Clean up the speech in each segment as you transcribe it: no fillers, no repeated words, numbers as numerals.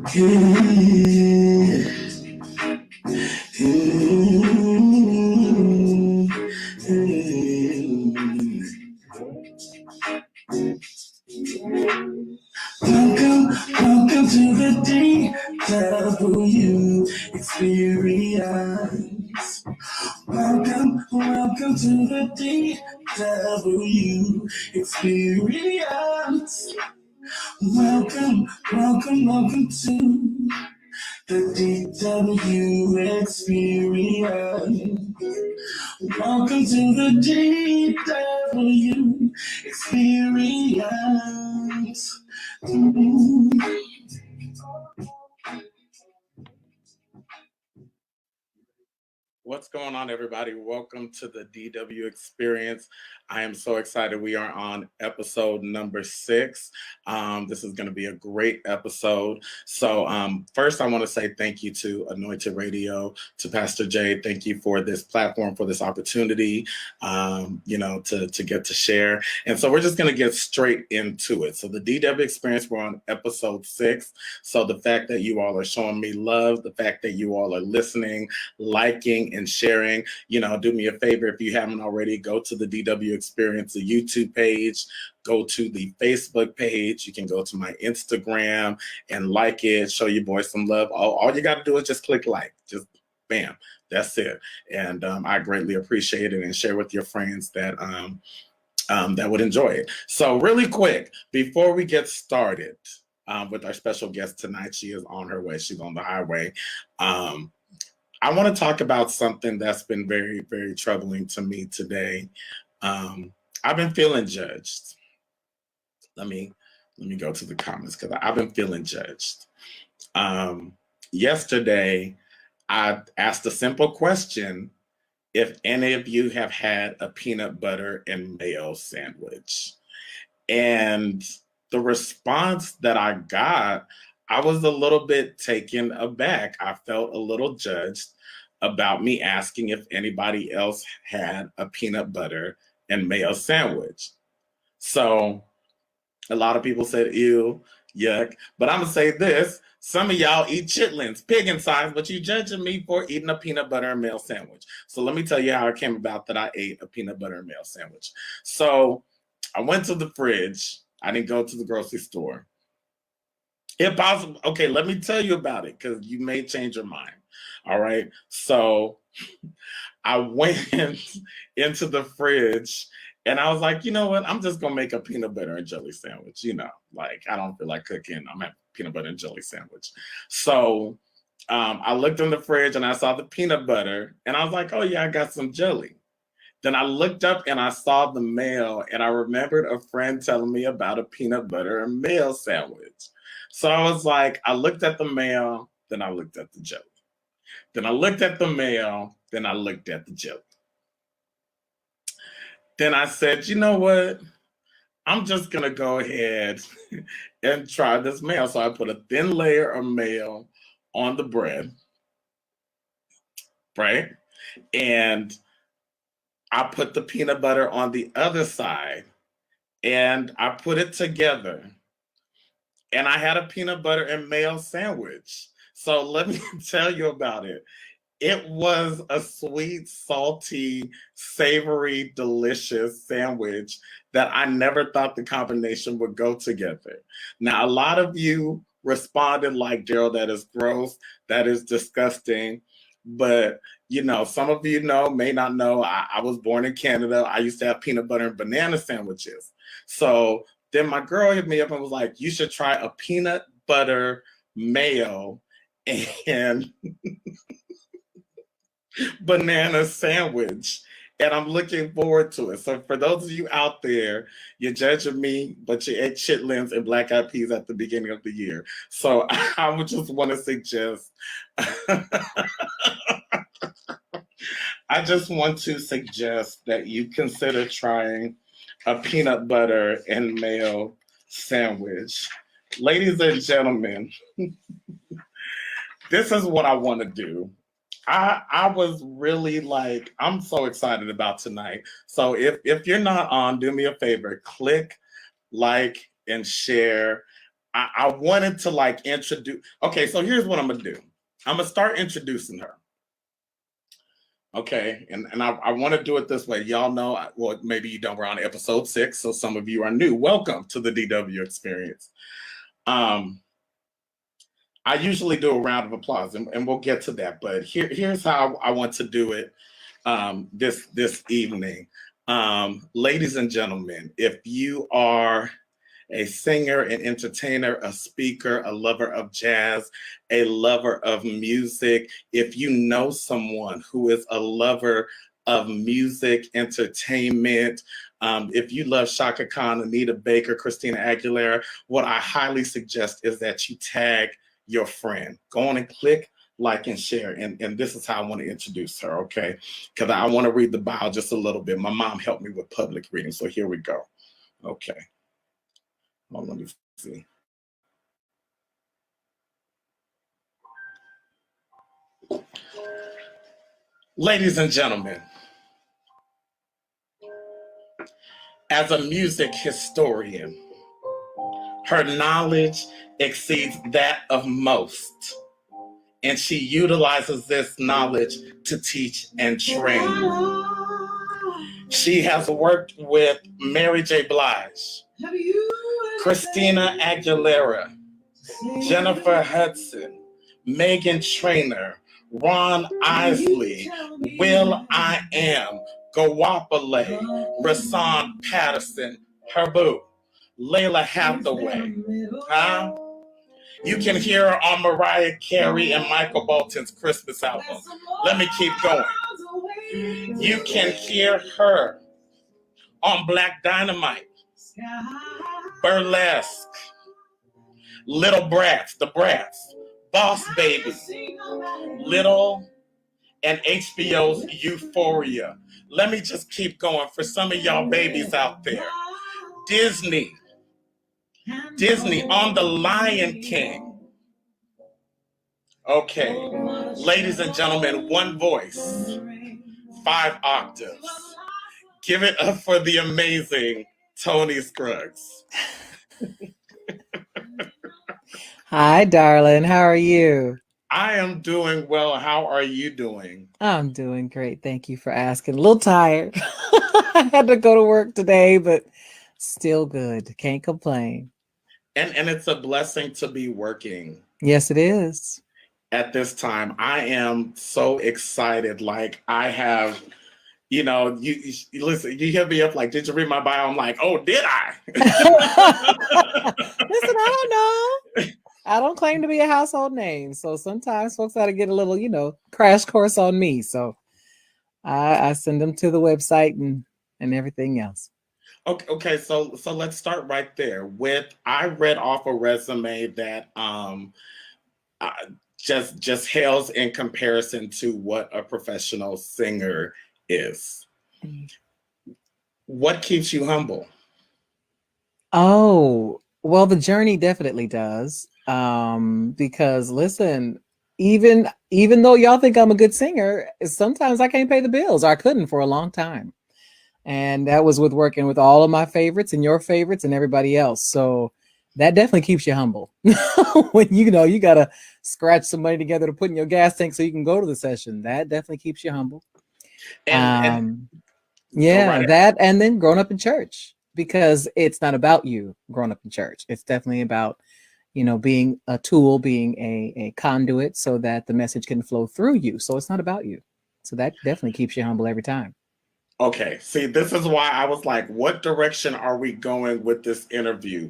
Welcome to the DW Experience. Welcome to the DW Experience. Welcome to the DW Experience. Welcome to the DW Experience. What's going on, everybody? Welcome to the DW Experience. I am so excited. We are on episode number 6. This is going to be a great episode. So first, I want to say thank you to Anointed Radio, to Pastor Jay. Thank you for this platform, for this opportunity, to get to share. And so we're just going to get straight into it. So the DW Experience, we're on episode 6. So the fact that you all are showing me love, the fact that you all are listening, liking, and sharing, do me a favor. If you haven't already, go to the DW Experience, the YouTube page, go to the Facebook page. You can go to my Instagram and like it, show your boy some love. All you got to do is just click like, just bam, that's it. And I greatly appreciate it, and share with your friends that would enjoy it. So really quick, before we get started with our special guest tonight, she is on her way. She's on the highway. I want to talk about something that's been very, very troubling to me today. I've been feeling judged. Let me go to the comments, because I've been feeling judged. Yesterday, I asked a simple question: if any of you have had a peanut butter and mayo sandwich. And the response that I got, I was a little bit taken aback. I felt a little judged about me asking if anybody else had a peanut butter and mayo sandwich. So a lot of people said, ew, yuck. But I'm going to say this. Some of y'all eat chitlins, pig insides, but you judging me for eating a peanut butter and mayo sandwich. So let me tell you how it came about that I ate a peanut butter and mayo sandwich. So I went to the fridge. I didn't go to the grocery store. If possible, okay, let me tell you about it, because you may change your mind. All right. So I went into the fridge and I was like, you know what? I'm just going to make a peanut butter and jelly sandwich. I don't feel like cooking. I'm having peanut butter and jelly sandwich. So I looked in the fridge and I saw the peanut butter and I was like, oh yeah, I got some jelly. Then I looked up and I saw the mayo, and I remembered a friend telling me about a peanut butter and mayo sandwich. So I was like, I looked at the mayo, then I looked at the jelly. Then I looked at the mayo, then I looked at the jelly. Then I said, you know what? I'm just going to go ahead and try this mayo. So I put a thin layer of mayo on the bread, right? And I put the peanut butter on the other side, and I put it together. And I had a peanut butter and mayo sandwich. So let me tell you about it. It was a sweet, salty, savory, delicious sandwich that I never thought the combination would go together. Now, a lot of you responded like, Gerald, that is gross, that is disgusting. But, some of you may not know, I was born in Canada. I used to have peanut butter and banana sandwiches. So then my girl hit me up and was like, you should try a peanut butter mayo and banana sandwich. And I'm looking forward to it. So for those of you out there, you're judging me, but you ate chitlins and black eyed peas at the beginning of the year. So I would just want to suggest, that you consider trying a peanut butter and mayo sandwich. Ladies and gentlemen, this is what I want to do. I was really I'm so excited about tonight. So if you're not on, do me a favor, click like and share I wanted to like introduce. Okay, so here's what I'm gonna do. I'm gonna start introducing her. Okay, and I want to do it this way. Y'all know, well, maybe you don't. We're on episode 6, so some of you are new. Welcome to the DW Experience. I usually do a round of applause, and we'll get to that. But here's how I want to do it this evening. Ladies and gentlemen, if you are a singer, an entertainer, a speaker, a lover of jazz, a lover of music, if you know someone who is a lover of music, entertainment, if you love Shaka Khan, Anita Baker, Christina Aguilera, what I highly suggest is that you tag your friend. Go on and click like and share. And this is how I want to introduce her, okay? Because I want to read the bio just a little bit. My mom helped me with public reading, so here we go. Okay. Well, let me see. Ladies and gentlemen, as a music historian, her knowledge exceeds that of most, and she utilizes this knowledge to teach and train. She has worked with Mary J. Blige, Christina Aguilera, Jennifer Hudson, Meghan Trainor, Ron Isley, Will I Am, Gawapale, Rasan Patterson, her boo, Layla Hathaway. Huh? You can hear her on Mariah Carey and Michael Bolton's Christmas album. Let me keep going. You can hear her on Black Dynamite, Burlesque, Little Brats, The Brats, Boss Baby, Little, and HBO's Euphoria. Let me just keep going for some of y'all babies out there. Disney on The Lion King. Okay, ladies and gentlemen, one voice, 5 octaves. Give it up for the amazing Tony Scruggs. Hi, darling. How are you? I am doing well. How are you doing? I'm doing great. Thank you for asking. A little tired. I had to go to work today, but still good. Can't complain. And it's a blessing to be working. Yes, it is. At this time, I am so excited. Like I have, you listen, you hit me up like, did you read my bio? I'm like, oh, did I? Listen, I don't know. I don't claim to be a household name. So sometimes folks got to get a little, crash course on me. So I send them to the website and everything else. Okay, so let's start right there with I read off a resume that just hails in comparison to what a professional singer is. What keeps you humble? Oh, well, the journey definitely does. Because listen, even though y'all think I'm a good singer, sometimes I can't pay the bills, or I couldn't for a long time. And that was with working with all of my favorites and your favorites and everybody else. So that definitely keeps you humble. When you got to scratch some money together to put in your gas tank so you can go to the session. That definitely keeps you humble. And that, and then growing up in church, because it's not about you growing up in church. It's definitely about, being a tool, being a conduit so that the message can flow through you. So it's not about you. So that definitely keeps you humble every time. Okay, see, this is why I was like, what direction are we going with this interview?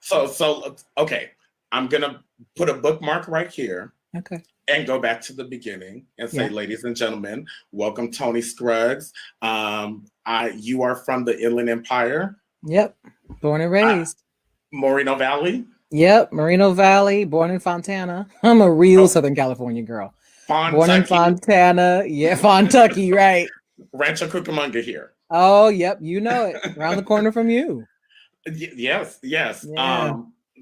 So okay, I'm gonna put a bookmark right here. Okay. And go back to the beginning and say, ladies and gentlemen, welcome Tony Scruggs. You are from the Inland Empire. Yep, born and raised. Moreno Valley. Yep, Moreno Valley, born in Fontana. I'm a real Southern California girl. Born in Fontana. Yeah, Fontucky, right. Rancho Cucamonga here. Oh, yep, you know it. Around the corner from you. Yes. Yeah.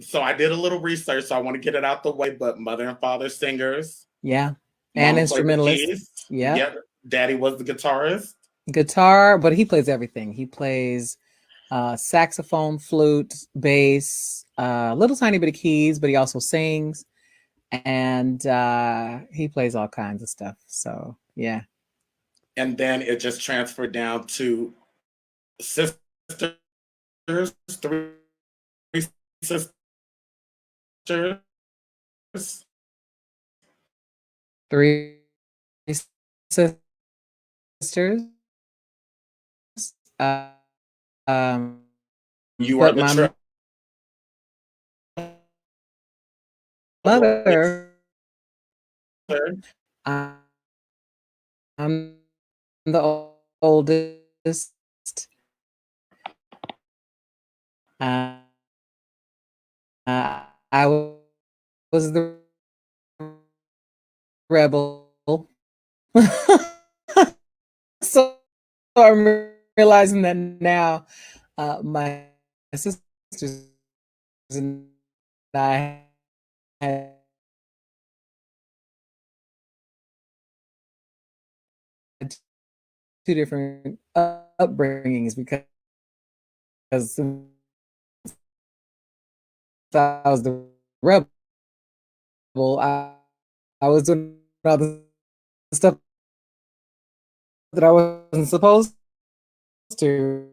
So I did a little research, so I want to get it out the way, but mother and father singers. Yeah. And instrumentalists. Yeah. Yep. Daddy was the guitarist. Guitar, but he plays everything. He plays saxophone, flute, bass, little tiny bit of keys, but he also sings, and he plays all kinds of stuff. So yeah. And then it just transferred down to sisters, three sisters. Three sisters. Uh, You are but the my mother, trailblazer. I- I'm the oldest. Uh, I was the rebel. So I'm realizing that now. My sisters and I had two different upbringings because since I was the rebel, I was doing all the stuff that I wasn't supposed to.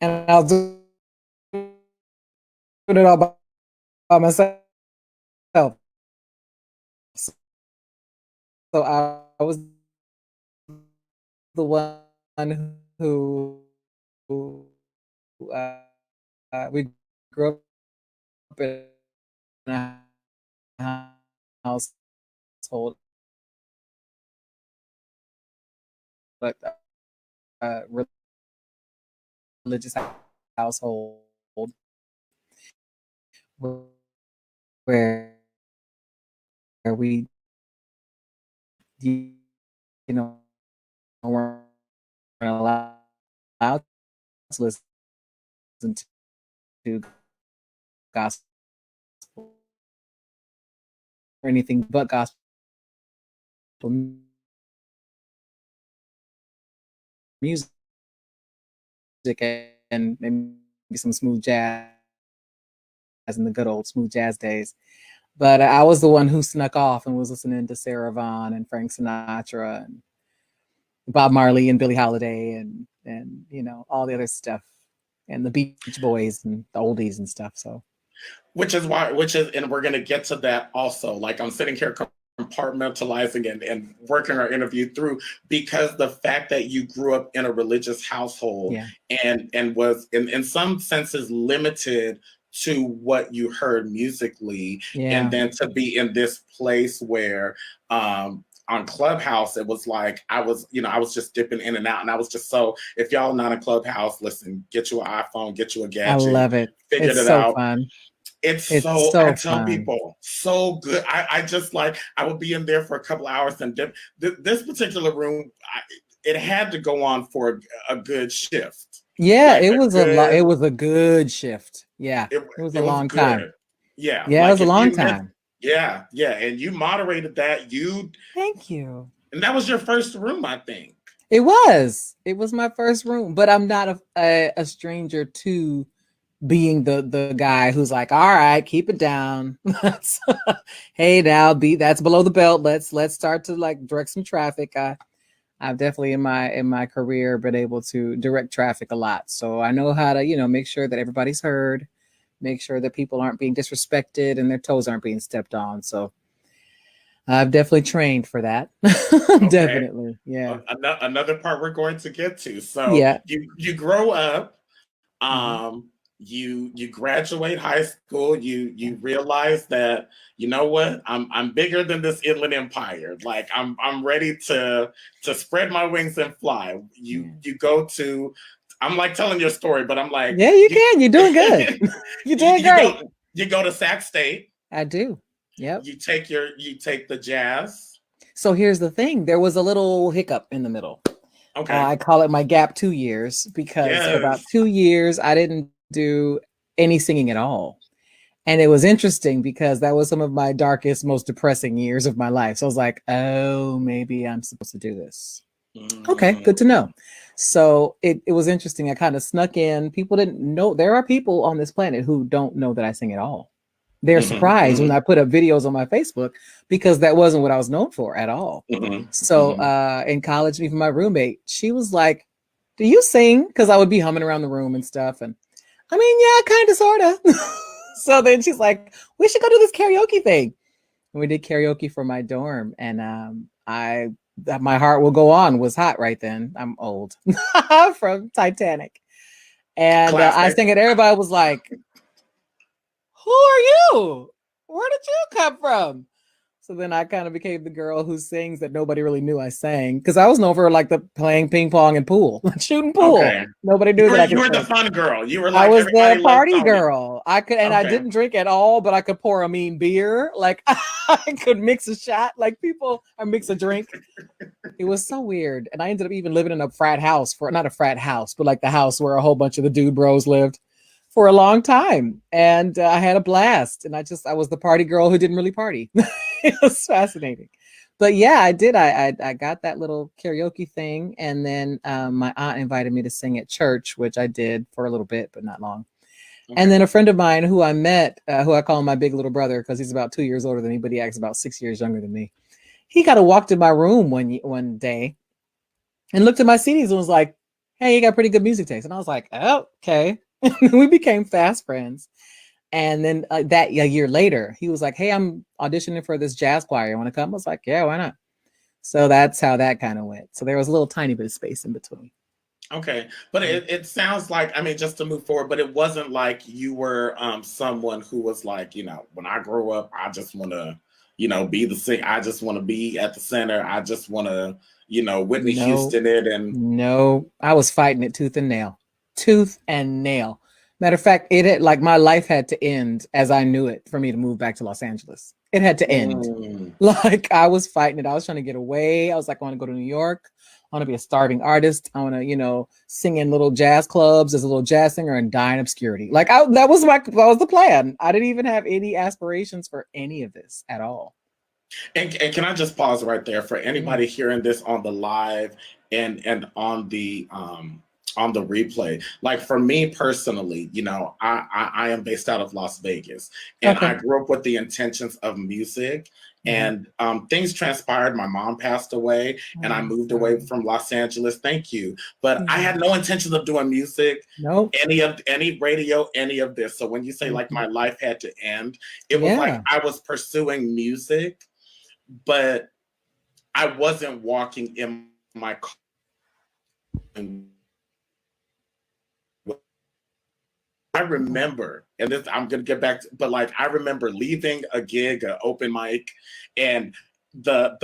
And I was doing it all by myself. So I was the one who uh, we grew up in a household, but uh, religious household where we, you know, weren't allowed to listen to gospel or anything but gospel music and maybe some smooth jazz in the good old smooth jazz days. But I was the one who snuck off and was listening to Sarah Vaughan and Frank Sinatra and Bob Marley and Billie Holiday and you know all the other stuff and the Beach Boys and the oldies and stuff. So And we're going to get to that also. Like I'm sitting here compartmentalizing and working our interview through because the fact that you grew up in a religious household yeah, and was in some senses limited to what you heard musically, yeah, and then to be in this place where on Clubhouse, it was like I was just dipping in and out, and I was just so. If y'all not in Clubhouse, listen, get you an iPhone, get you a I gadget, love it. figured It's it so out. fun. It's It's so, I so tell fun. people, so good. I just like, I would be in there for a couple hours and dip. This particular room, it had to go on for a good shift. Yeah, Like it a was a lot. It good, was a good shift. Yeah, it, it was a it was long time. good. Yeah. Yeah, it was Like a if long you missed, time. yeah, yeah. And you moderated that, Thank you. and that was your first room, I think. It was. It was my first room, but I'm not a stranger to being the guy who's like, all right, keep it down. Hey, now that's below the belt. Let's start to like direct some traffic. I've definitely in my career been able to direct traffic a lot, so I know how to make sure that everybody's heard, make sure that people aren't being disrespected and their toes aren't being stepped on. So I've definitely trained for that. Okay. Definitely, yeah, Another part we're going to get to. So yeah. you grow up, Mhm. um you graduate high school, you realize that you know what, I'm bigger than this inland empire, like I'm ready to spread my wings and fly. you Yeah. you go to, I'm like telling your story, but I'm like Yeah, you you can. You're doing good. You're doing you great. go to Sac State, I do. Yep. you take the jazz. So here's the thing. There was a little hiccup in the middle. Okay. I call it my gap 2 years because for about Yes. 2 years I didn't do any singing at all. And it was interesting because that was some of my darkest, most depressing years of my life. So I was like, oh, maybe I'm supposed to do this. Okay, good to know. So it was interesting. I kind of snuck in. People didn't know. There are people on this planet who don't know that I sing at all. They're surprised when I put up videos on my Facebook because that wasn't what I was known for at all. So in college, even my roommate, she was like, do you sing? Because I would be humming around the room and stuff. And I mean, yeah, kind of, sort of. So then she's like, we should go do this karaoke thing. And we did karaoke for my dorm. And My Heart Will Go On was hot right then. I'm old from Titanic. And I sang it. Everybody was like, who are you? Where did you come from? So then I kind of became the girl who sings that nobody really knew I sang because I was known for like the playing ping pong and pool, shooting pool. Okay. Nobody knew that I could. You were the fun girl. You were like I was the party girl. I could, and I didn't drink at all, but I could pour a mean beer. Like I could mix a shot, like people, or mix a drink. It was so weird, and I ended up even living in a frat house not a frat house, but like the house where a whole bunch of the dude bros lived for a long time, and I had a blast. And I was the party girl who didn't really party. It was fascinating. But yeah, I did. I got that little karaoke thing, and then my aunt invited me to sing at church, which I did for a little bit, but not long. Okay. And then a friend of mine who I met, who I call my big little brother because he's about 2 years older than me, but he acts about 6 years younger than me. He kind of walked in my room one day and looked at my CDs and was like, "Hey, you got pretty good music taste." And I was like, "Oh, okay." We became fast friends. And then a year later, he was like, "Hey, I'm auditioning for this jazz choir. You want to come?" I was like, "Yeah, why not?" So that's how that kind of went. So there was a little tiny bit of space in between. Okay. But it sounds like, I mean, just to move forward, but it wasn't like you were someone who was like, when I grow up, I just want to, be the singer. I just want to be at the center. I just want to, Whitney Houston it. And no, I was fighting it tooth and nail. Matter of fact, it had, like, my life had to end as I knew it for me to move back to Los Angeles. It had to end. Like, I was fighting it. I was trying to get away. I was like, I want to go to New York. I want to be a starving artist. I want to, sing in little jazz clubs as a little jazz singer and die in obscurity. Like, that was the plan. I didn't even have any aspirations for any of this at all. And can I just pause right there for anybody hearing this on the live and on the replay? Like, for me personally, I am based out of Las Vegas, and I grew up with the intentions of music, and things transpired. My mom passed away, and I moved away from Los Angeles. Thank you. But I had no intention of doing music, any radio, any of this. So when you say like my life had to end, it was like I was pursuing music, but I wasn't walking in my car. I remember, and this I'm gonna get back to, but like I remember leaving a gig, an open mic, and the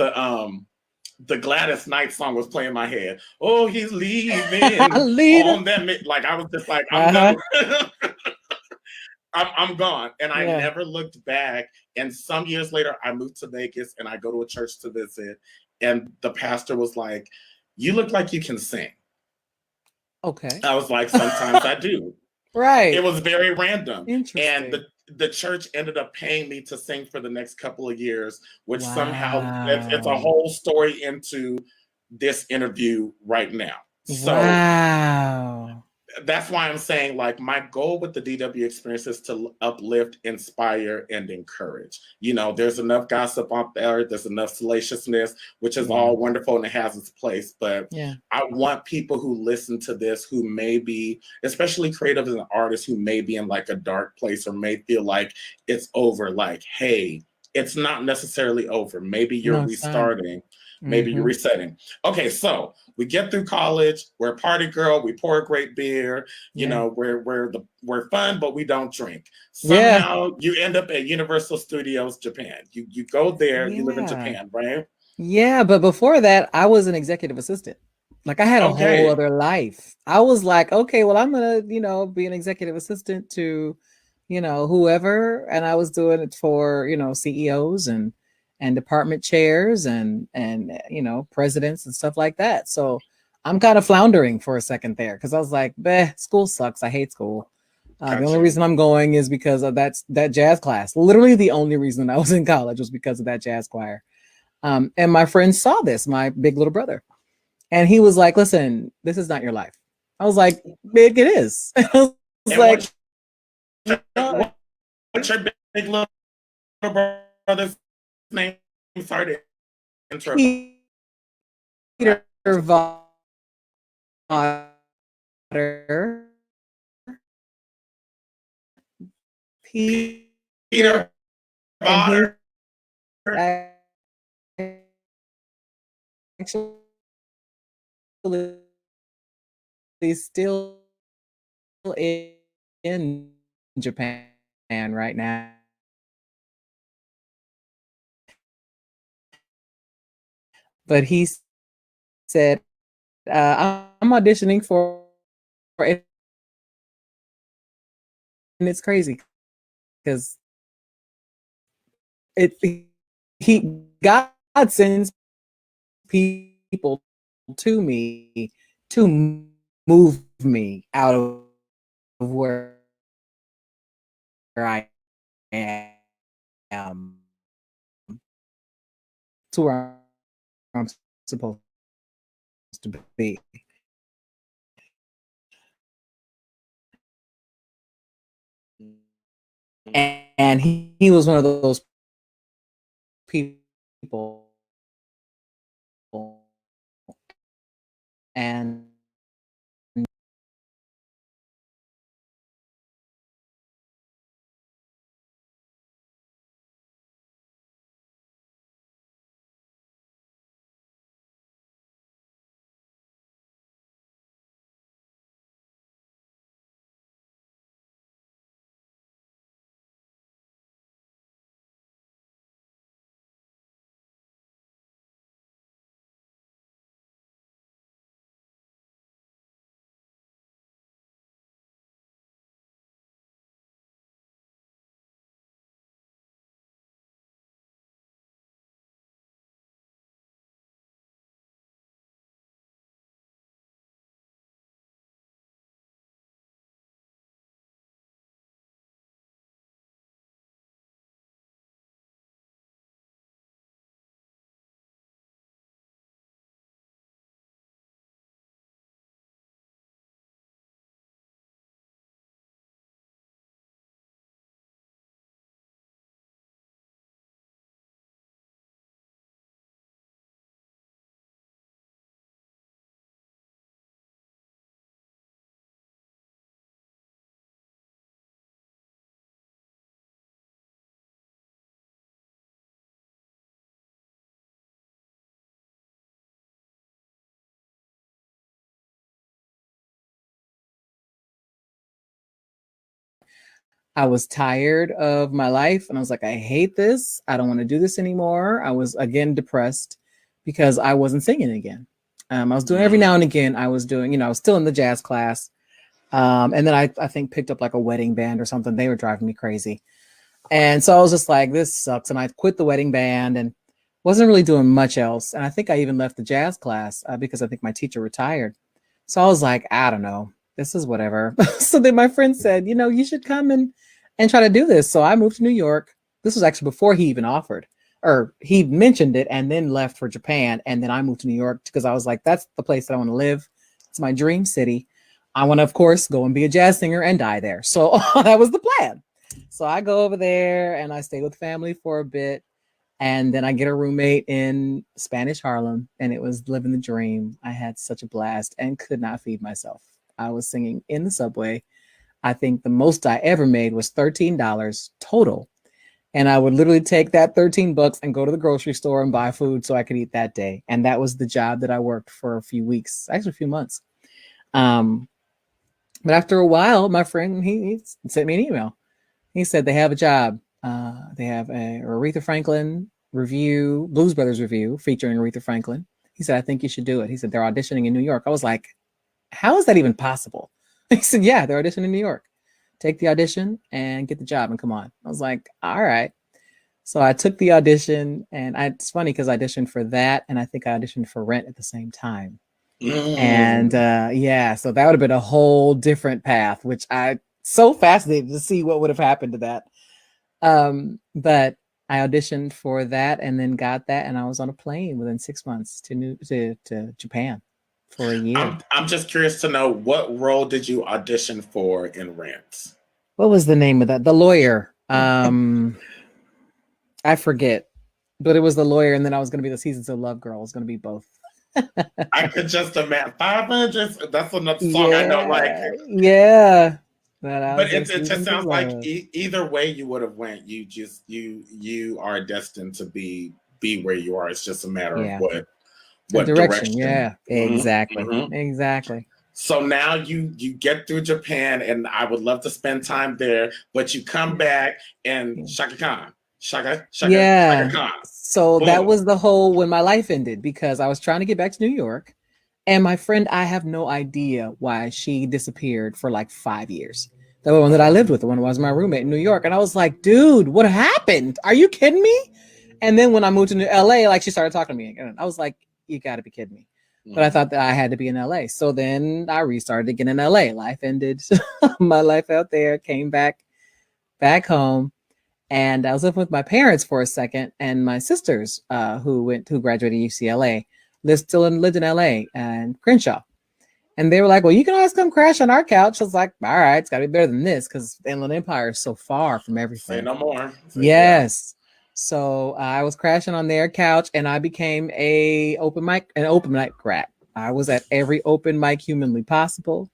Gladys Knight song was playing in my head. Oh, he's leaving on that. Like I was just like, I'm done. I'm gone. And I never looked back. And some years later, I moved to Vegas and I go to a church to visit. And the pastor was like, "You look like you can sing." Okay. I was like, "Sometimes I do." Right. It was very random. Interesting. And the church ended up paying me to sing for the next couple of years, which somehow it's a whole story into this interview right now. So that's why I'm saying, like, my goal with the DW experience is to uplift, inspire, and encourage. There's enough gossip out there. There's enough salaciousness, which is all wonderful and it has its place. But I want people who listen to this, who may be, especially creative and artists, who may be in like a dark place or may feel like it's over. Like, hey, it's not necessarily over. Maybe you're restarting. Maybe you're resetting. Okay, so we get through college. We're a party girl. We pour a great beer. We're fun, but we don't drink. Somehow you end up at Universal Studios Japan. You go there. You live in Japan, right? Yeah, but before that, I was an executive assistant. Like I had a whole other life. I was like, okay, well, I'm gonna, be an executive assistant to, whoever, and I was doing it for, CEOs and department chairs and presidents and stuff like that. So I'm kind of floundering for a second there because I was like, school sucks. I hate school. The only Gotcha. reason I'm going is because of that jazz class. Literally, the only reason I was in college was because of that jazz choir. And my friend saw this, my big little brother, and he was like, "Listen, this is not your life." I was like, "Big, it is." I was And like, what's your big little brother's name? Sorry to interrupt. Peter Potter. Peter And Potter. actually still in Japan right now. But he said, I'm auditioning for it. And it's crazy because God sends people to me to move me out of where I am to where I'm supposed to be. And he was one of those people. And I was tired of my life and I was like, I hate this. I don't want to do this anymore. I was again depressed because I wasn't singing again. I was doing every now and again. I was doing, I was still in the jazz class. And then I think picked up like a wedding band or something. They were driving me crazy. And so I was just like, this sucks. And I quit the wedding band and wasn't really doing much else. And I think I even left the jazz class because I think my teacher retired. So I was like, I don't know, this is whatever. So then my friend said, you should come and try to do this. So I moved to New York. This was actually before he even offered, or he mentioned it and then left for Japan. And then I moved to New York because I was like, that's the place that I want to live. It's my dream city. I want to, of course, go and be a jazz singer and die there. So that was the plan. So I go over there and I stay with family for a bit. And then I get a roommate in Spanish Harlem, and it was living the dream. I had such a blast and could not feed myself. I was singing in the subway. I think the most I ever made was $13 total. And I would literally take that $13 and go to the grocery store and buy food so I could eat that day. And that was the job that I worked for a few weeks, actually a few months. But after a while, my friend, he sent me an email. He said they have a job. They have a Aretha Franklin review, Blues Brothers review featuring Aretha Franklin. He said, I think you should do it. He said, they're auditioning in New York. I was like, how is that even possible? He said, yeah, they're auditioning in New York. Take the audition and get the job and come on. I was like, all right. So I took the audition, and it's funny because I auditioned for that, and I think I auditioned for Rent at the same time. And yeah, so that would have been a whole different path, which I So fascinated to see what would have happened to that. But I auditioned for that and then got that, and I was on a plane within 6 months to Japan for a year. I'm just curious to know, what role did you audition for in Rent? What was the name of that? The lawyer. I forget, but it was the lawyer, and then I was going to be the Seasons of Love girl. I was going to be both. I could just imagine 500. That's another song I know. Like, Yeah, yeah. But I but was like it just Seasons of sounds like Love. either way you would have went. You are destined to be where you are. It's just a matter of Yeah, a what direction. direction. Yeah, Mhm, exactly, mhm. exactly. So now you get through Japan, and I would love to spend time there. But you come back and Yeah. Shaka Khan, Shaka Yeah. Khan, So that boom. was the whole when my life ended because I was trying to get back to New York. And my friend, I have no idea why she disappeared for like 5 years. The one that I lived with, the one who was my roommate in New York. And I was like, dude, what happened? Are you kidding me? And then when I moved to LA, like she started talking to me again. I was like, you got to be kidding me. But I Mhm. thought that I had to be in LA. So then I restarted again in LA. Life ended. My life out there, came back home. And I was living with my parents for a second, and my sisters, who graduated UCLA, lived in LA and Crenshaw. And they were like, "Well, you can always come crash on our couch." I was like, "All right, it's got to be better than this because Inland Empire is so far from Say everything." no more. Say, yeah. Yes. So I was crashing on their couch, and I became an open mic rat. I was at every open mic humanly possible.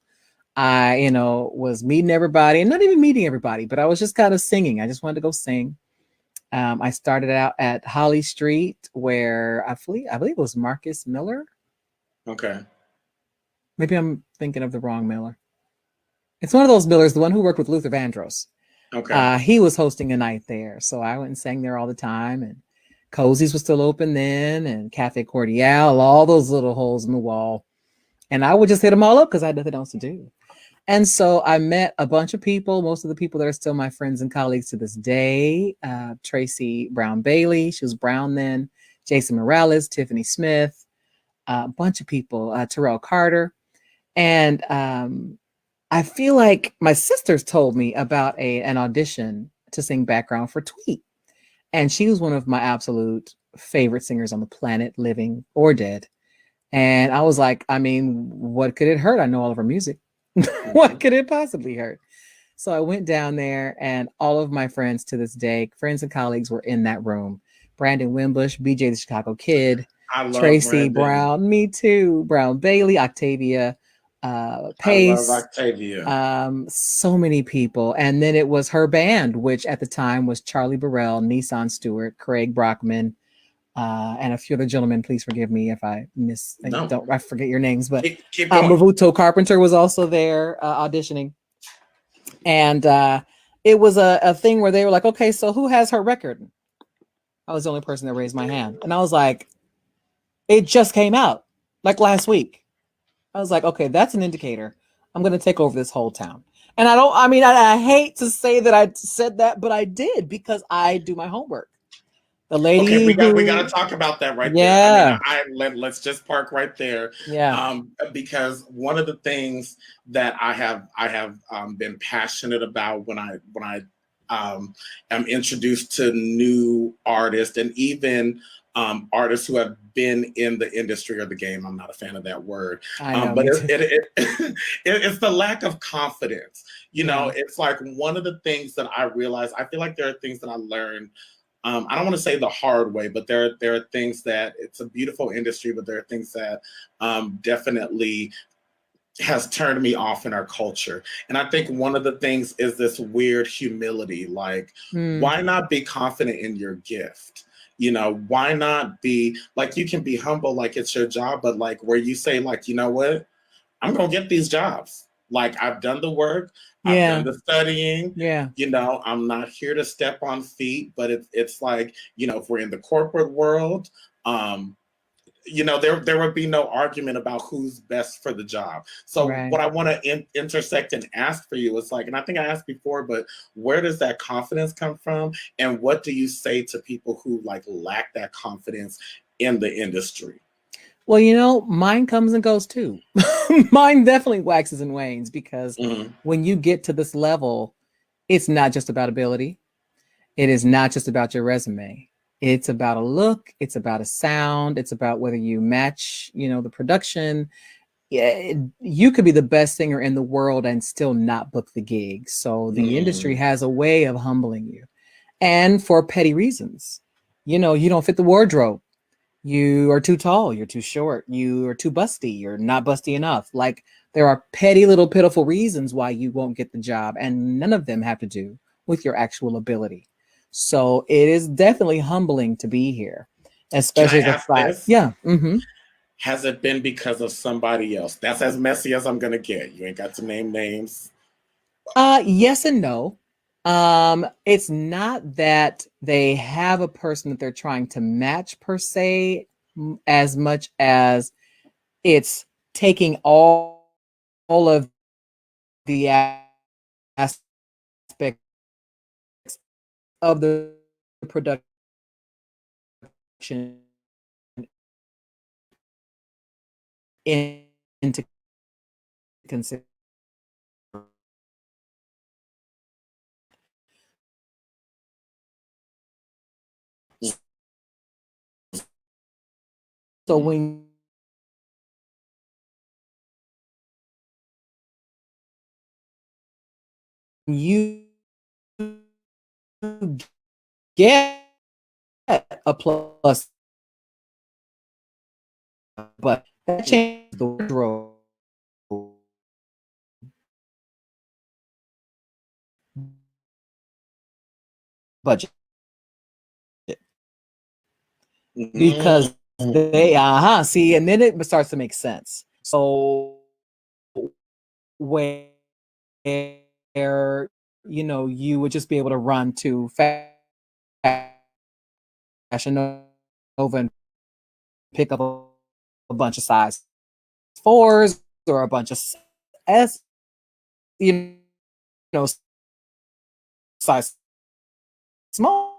I, was meeting everybody and not even meeting everybody, but I was just kind of singing. I just wanted to go sing. I started out at Holly Street, where I believe it was Marcus Miller. Okay. Maybe I'm thinking of the wrong Miller. It's one of those Millers, the one who worked with Luther Vandross. Okay. He was hosting a night there, so I went and sang there all the time. And Cozy's was still open then, and Cafe Cordial, all those little holes in the wall. And I would just hit them all up because I had nothing else to do. And so I met a bunch of people, most of the people that are still my friends and colleagues to this day. Tracy Brown Bailey, she was Brown then, Jason Morales, Tiffany Smith, a bunch of people, Terrell Carter. And I feel like my sisters told me about an audition to sing background for Tweet. And she was one of my absolute favorite singers on the planet, living or dead. And I was like, I mean, what could it hurt? I know all of her music. What could it possibly hurt? So I went down there, and all of my friends to this day, friends and colleagues, were in that room. Brandon Wimbush, BJ the Chicago Kid, I love Tracy Brandon. Brown, me too, Brown Bailey, Octavia I love Pace, Octavia. so many people. And then it was her band, which at the time was Charlie Burrell, Nissan Stewart, Craig Brockman, and a few other gentlemen. Please forgive me if No, I forget your names, but keep going. Mavuto Carpenter was also there auditioning. And it was a thing where they were like, okay, so who has her record? I was the only person that raised my hand. And I was like, it just came out like last week. I was like, okay, that's an indicator. I'm going to take over this whole town. And I hate to say that I said that, but I did because I do my homework. The Okay, lady we got to who, talk about that right there. I mean, yeah, let's just park right there, yeah, because one of the things that I have been passionate about when I am introduced to new artists, and even artists who have been in the industry or the game. I'm not a fan of that word, I know, but me too. it's the lack of confidence. Yeah, It's like one of the things that I realized. I feel like there are things that I learned. I don't want to say the hard way, but there are things that it's a beautiful industry, but there are things that definitely has turned me off in our culture. And I think one of the things is this weird humility. Like, mm, why not be confident in your gift? Why not be like, you can be humble, like it's your job, but like where you say, like, you know what? I'm going to get these jobs. Like, I've done the work, I've done yeah, the studying. yeah, I'm not here to step on feet, but it's like, if we're in the corporate world, um, there would be no argument about who's best for the job. So right. what I want to intersect and ask for you is like, and I think I asked before, but where does that confidence come from? And what do you say to people who like lack that confidence in the industry? Well, mine comes and goes too. Mine definitely waxes and wanes because Mm-hmm. when you get to this level, it's not just about ability. It is not just about your resume. It's about a look, it's about a sound, it's about whether you match, the production. Yeah, you could be the best singer in the world and still not book the gig. So the industry Mm-hmm. has a way of humbling you. And for petty reasons. You don't fit the wardrobe. You are too tall, you're too short, you are too busty, you're not busty enough. Like there are petty little pitiful reasons why you won't get the job, and none of them have to do with your actual ability. So it is definitely humbling to be here, Can I especially the ask fact, this? yeah. Has it been because of somebody else? That's as messy as I'm gonna get. You ain't got to name names. Yes and no. It's not that they have a person that they're trying to match per se, as much as it's taking all of the aspects of the production into consideration. So when you get a plus, but that changes the wardrobe budget Mm-hmm. because they see, and then it starts to make sense. So where you would just be able to run to Fashion Nova and pick up a bunch of size fours or a bunch of S, you know, size small.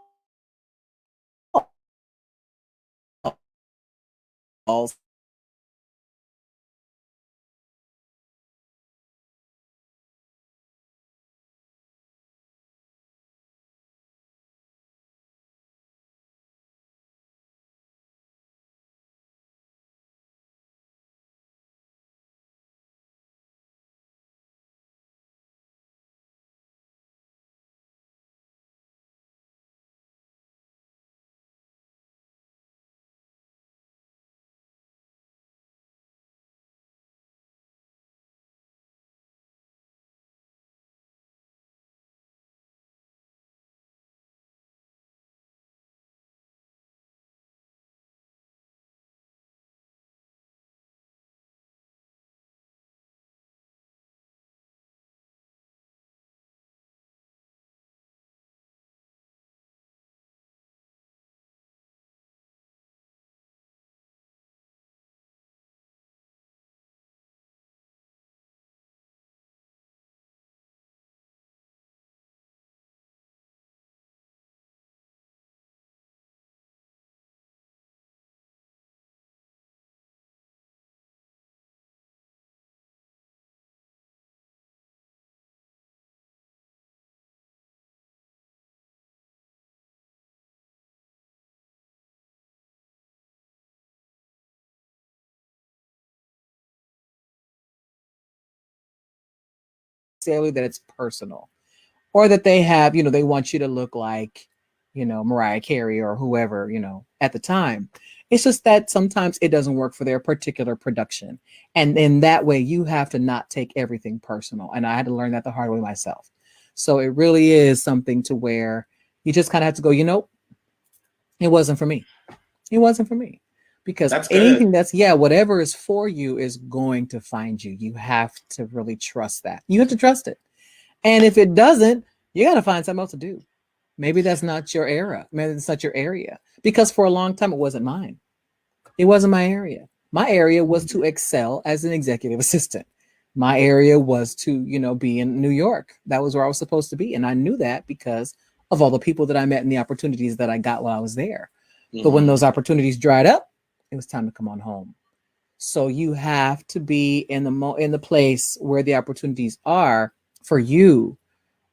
Necessarily that it's personal, or that they have, they want you to look like, Mariah Carey or whoever, at the time. It's just that sometimes it doesn't work for their particular production. And in that way, you have to not take everything personal. And I had to learn that the hard way myself. So it really is something to where you just kind of have to go, it wasn't for me. It wasn't for me. Because That's good. anything whatever is for you is going to find you. You have to really trust that. You have to trust it. And if it doesn't, you got to find something else to do. Maybe that's not your era. Maybe it's not your area. Because for a long time, it wasn't mine. It wasn't my area. My area was to excel as an executive assistant. My area was to, be in New York. That was where I was supposed to be. And I knew that because of all the people that I met and the opportunities that I got while I was there. But when Mm-hmm. those opportunities dried up, it was time to come on home. So you have to be in the place where the opportunities are for you,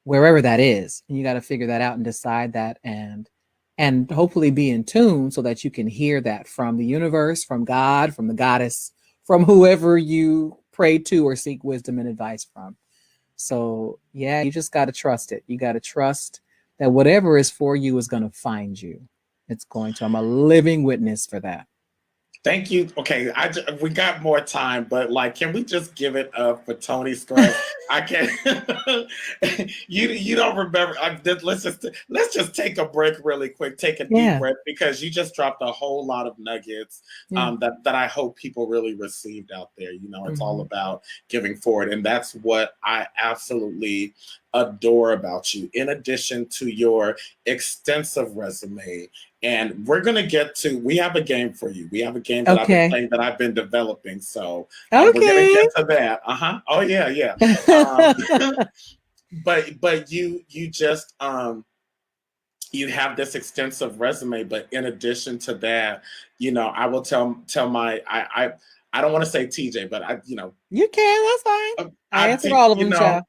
wherever that is. And you got to figure that out and decide that, and hopefully be in tune so that you can hear that from the universe, from God, from the goddess, from whoever you pray to or seek wisdom and advice from. So, yeah, you just got to trust it. You got to trust that whatever is for you is going to find you. It's going to. I'm a living witness for that. Thank you. Okay, we got more time, but like, can we just give it up for Toni Scruggs? I can't. You don't remember? Let's just take a break really quick. Take a deep Yeah. breath because you just dropped a whole lot of nuggets Yeah. that I hope people really received out there. It's all Mhm. about giving forward, and that's what I absolutely adore about you. In addition to your extensive resume, and we have a game for you. We have a game that I've been Okay. playing that I've been developing. So we're going to Okay. get to that. Oh, yeah, yeah. Um, but you just, you have this extensive resume, but in addition to that, I will tell I don't want to say TJ, but You can. That's fine. I I answer all of you them, know, child.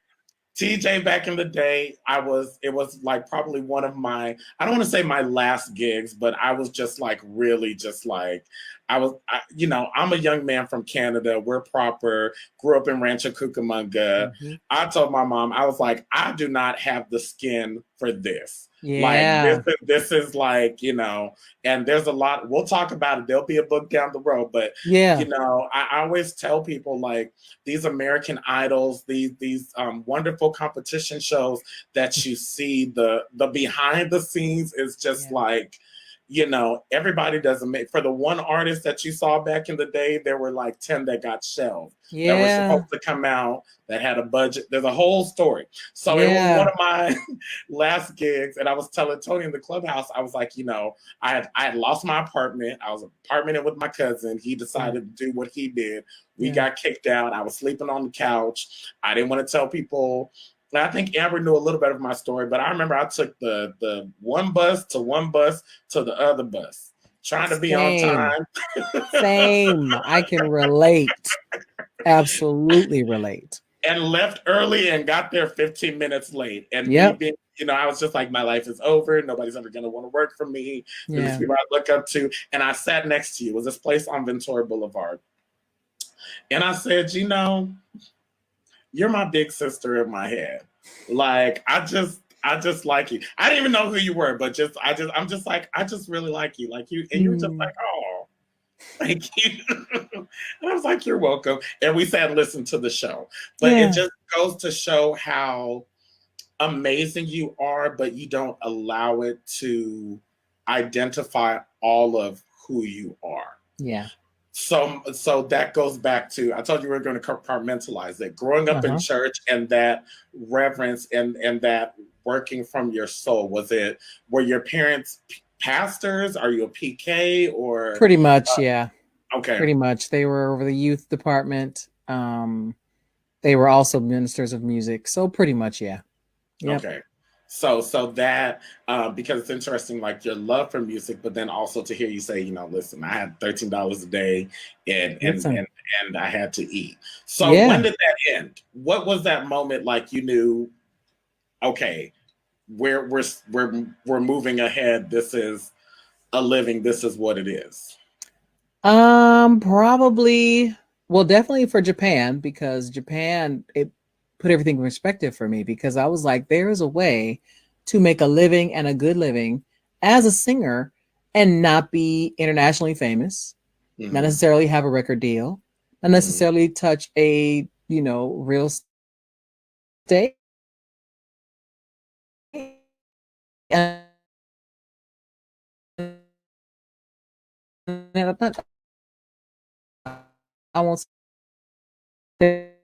TJ back in the day, it was like probably one of my, I don't want to say my last gigs, but I was just like really just like, I'm a young man from Canada. We're proper, grew up in Rancho Cucamonga. Mhm. I told my mom, I was like, I do not have the skin for this. Like Yeah. this is like, and there's a lot, we'll talk about it. There'll be a book down the road, but Yeah. I always tell people like these American Idols, these wonderful competition shows that you see, the behind the scenes is just Yeah. like, everybody doesn't make, for the one artist that you saw back in the day, there were like 10 that got shelved that were Yeah. supposed to come out that had a budget. There's a whole story. So it was one Yeah. of my last gigs, and I was telling Tony in the clubhouse, I was like, I had lost my apartment. I was apartmenting with my cousin. He Yeah. decided to do what he did. We Yeah. got kicked out. I was sleeping on the couch. I didn't want to tell people. I think Amber knew a little bit of my story, but I remember I took the one bus to the other bus, trying to be on Same. time. Same. I can relate. Absolutely relate. And left early and got there 15 minutes late. And me Yep. being, I was just like, my life is over. Nobody's ever going to want to work for me. These Yeah. people I look up to. And I sat next to you. It was this place on Ventura Boulevard. And I said, you're my big sister in my head. Like, I just like you. I didn't even know who you were, but I'm just like, I just really like you. Like you, and you were just Mm. like, oh, thank you. And I was like, you're welcome. And we sat and listened to the show. But it Yeah. just goes to show how amazing you are, but you don't allow it to identify all of who you are. Yeah. So that goes back to, I told you we were going to compartmentalize it. Growing up in Uh-huh. church and that reverence and that working from your soul. Were your parents pastors? Are you a PK or Pretty much, yeah. okay? Pretty much. They were over the youth department. They were also ministers of music. So pretty much, yeah. Yep. Okay. So that because it's interesting, like your love for music, but then also to hear you say, listen, I had $13 a day, and and Listen. and and I had to eat. So when Yeah. did that end? What was that moment like? You knew, okay, we're moving ahead. This is a living. This is what it is. Probably, well, definitely for Japan, because Japan, it put everything in perspective for me, because I was like, there is a way to make a living and a good living as a singer and not be internationally famous, not Hmm. necessarily have a record deal, not Hmm. necessarily touch a, real estate. And I won't say